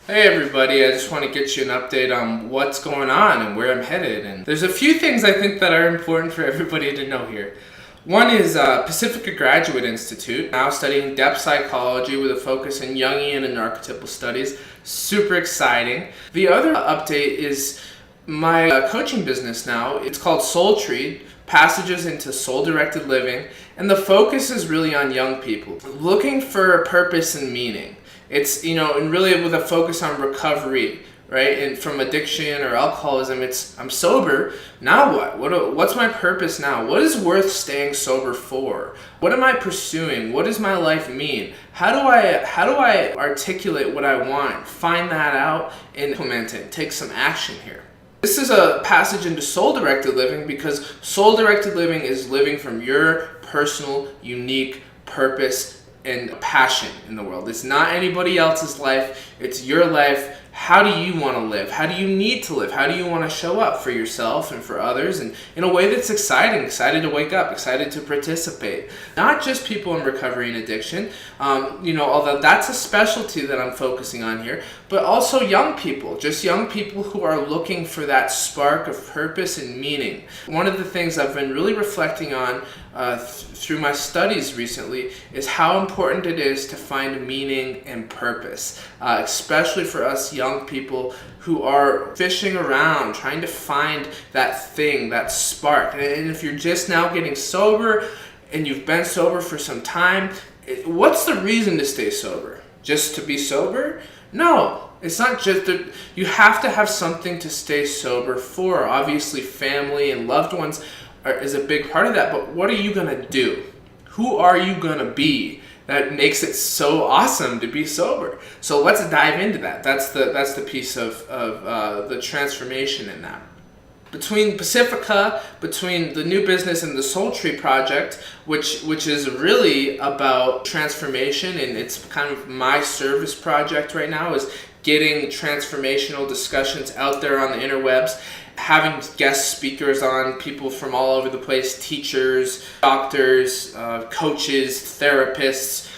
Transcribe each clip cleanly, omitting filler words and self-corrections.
Hey everybody, I just want to get you an update on what's going on and where I'm headed. And there's a few things I think that are important for everybody to know here. One is Pacifica Graduate Institute, now studying depth psychology with a focus in Jungian and archetypal studies. Super exciting. The other update is my coaching business now. It's called Soul Tree, Passages into Soul-Directed Living, and the focus is really on young people looking for purpose and meaning. It's, and really with a focus on recovery, right? And from addiction or alcoholism, I'm sober. Now what? What's my purpose now? What is worth staying sober for? What am I pursuing? What does my life mean? How do I articulate what I want? Find that out and implement it. Take some action here. This is a passage into soul-directed living because soul-directed living is living from your personal, unique purpose and passion in the world. It's not anybody else's life. It's your life. How do you want to live? How do you need to live? How do you want to show up for yourself and for others, and in a way that's excited to wake up, excited to participate? Not just people in recovery and addiction, although that's a specialty that I'm focusing on here, but also young people, just young people who are looking for that spark of purpose and meaning. One of the things I've been really reflecting on through my studies recently is how important it is to find meaning and purpose, especially for us young people who are fishing around, trying to find that thing, that spark. And if you're just now getting sober and you've been sober for some time, what's the reason to stay sober? Just to be sober? No, it's not just that. You have to have something to stay sober for. Obviously, family and loved ones is a big part of that, but what are you going to do? Who are you going to be that makes it so awesome to be sober? So let's dive into that. That's the piece of the transformation in that. Between Pacifica, between the new business and the Soul Tree project, which is really about transformation, and it's kind of my service project right now, is getting transformational discussions out there on the interwebs, having guest speakers on, people from all over the place, teachers, doctors, coaches, therapists,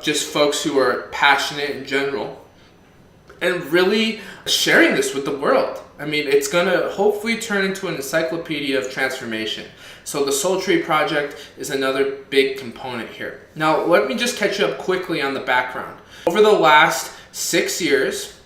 just folks who are passionate in general, and really sharing this with the world. I mean, it's going to hopefully turn into an encyclopedia of transformation. So the Soul Tree project is another big component here. Now, let me just catch you up quickly on the background. Over the last 6 years,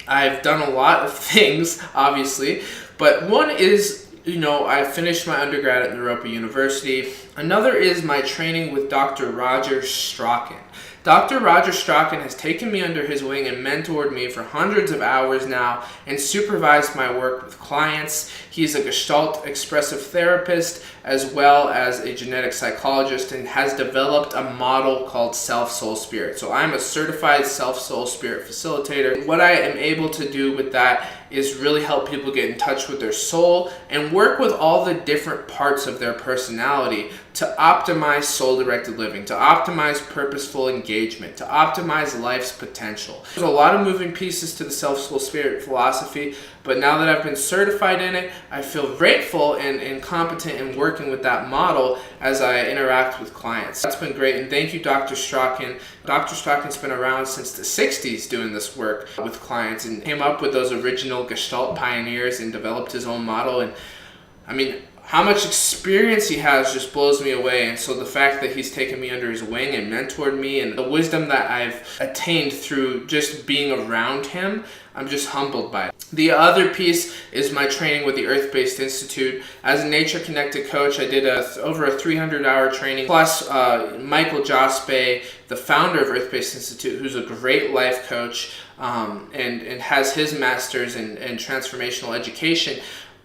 I've done a lot of things, obviously, but one is, I finished my undergrad at Naropa University. Another is my training with Dr. Roger Strachan. Dr. Roger Strachan has taken me under his wing and mentored me for hundreds of hours now and supervised my work with clients. He's a Gestalt expressive therapist as well as a genetic psychologist and has developed a model called Self-Soul-Spirit. So I'm a certified Self-Soul-Spirit facilitator. What I am able to do with that is really help people get in touch with their soul and work with all the different parts of their personality to optimize soul-directed living, to optimize purposeful engagement, to optimize life's potential. There's a lot of moving pieces to the Self-Soul-Spirit philosophy, but now that I've been certified in it, I feel grateful and competent in working with that model as I interact with clients. That's been great, and thank you, Dr. Strachan. Dr. Strachan's been around since the 60s doing this work with clients and came up with those original Gestalt pioneers and developed his own model. And I mean, how much experience he has just blows me away. And so the fact that he's taken me under his wing and mentored me, and the wisdom that I've attained through just being around him, I'm just humbled by it. The other piece is my training with the Earth-Based Institute. As a nature-connected coach, I did over a 300-hour training, plus Michael Jospe, the founder of Earth-Based Institute, who's a great life coach and has his master's in transformational education.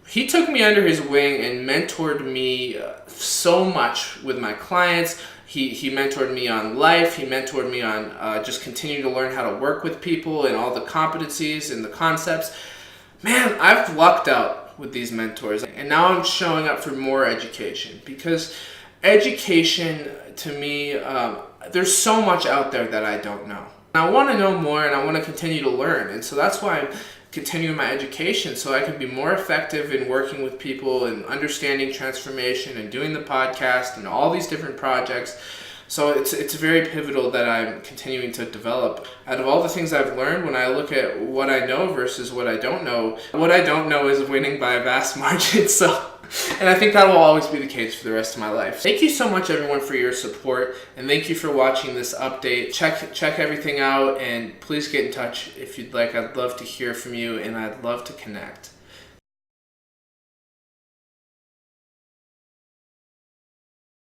He took me under his wing and mentored me so much with my clients. He mentored me on life. He mentored me on just continuing to learn how to work with people and all the competencies and the concepts. Man, I've lucked out with these mentors. And now I'm showing up for more education because education, to me, there's so much out there that I don't know. And I want to know more and I want to continue to learn. And so that's why I'm continuing my education so I can be more effective in working with people and understanding transformation and doing the podcast and all these different projects. So it's very pivotal that I'm continuing to develop. Out of all the things I've learned, when I look at what I know versus what I don't know, what I don't know is winning by a vast margin. So, and I think that will always be the case for the rest of my life. Thank you so much, everyone, for your support, and thank you for watching this update. Check everything out, and please get in touch if you'd like. I'd love to hear from you, and I'd love to connect.